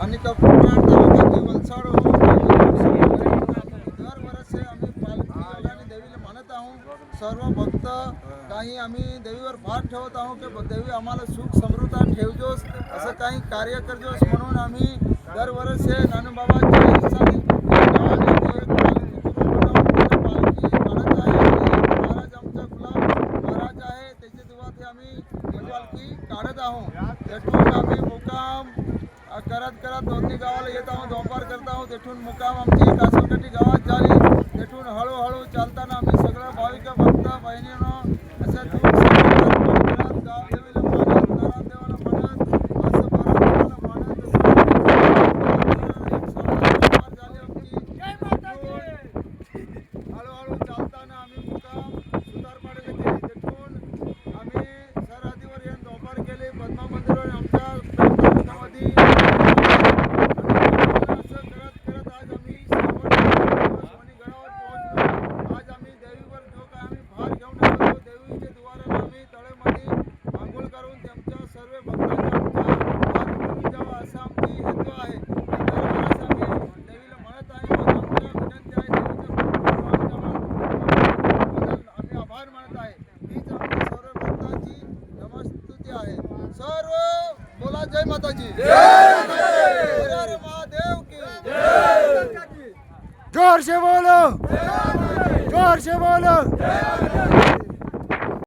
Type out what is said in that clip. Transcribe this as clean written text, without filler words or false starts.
आणि कपूरपाड तालुक्यातील वलसाडहून दर वर्षी आम्ही पालखी योगाने देवीला म्हणत आहोत. सर्व भक्त काही आम्ही देवीवर भार ठेवत आहोत की देवी आम्हाला सुख समृद्ध ठेवजोस, असं काही कार्य करजोस म्हणून आम्ही दरवर्षी नानूबाबाच्या इच्छाने गावाने एक पालखी करून पालखी काढत आहे. आणि महाराज आमचा गुलाब महाराज आहे, त्याच्या दुवात आम्ही ही पालखी काढत आहोत. तेथून आम्ही मुक्काम करत करत दोन्ही गावाला येत आहोत, दोपार करत आहोत. तेथून मुक्काम आमची कासलकटी गावात झाली. तेथून हळूहळू चालताना आम्ही सगळं भाविक भक्त बहिणीनं असं दूर करत गाव देवीला म्हणत, नारायणदेवाला म्हणत, असं परमेश्वराला म्हणत झाली आमची. हळूहळू चालताना आम्ही मुक्काम सुतारपाड्याला केली. तेथून आम्ही सरहद्दीवर येऊन दोपार केली. पद्मा मंदिरावर आमच्या तालुक्यामध्ये जय माताजी, जय महादेव की जय। जोर से बोलो, जोर से बोलो।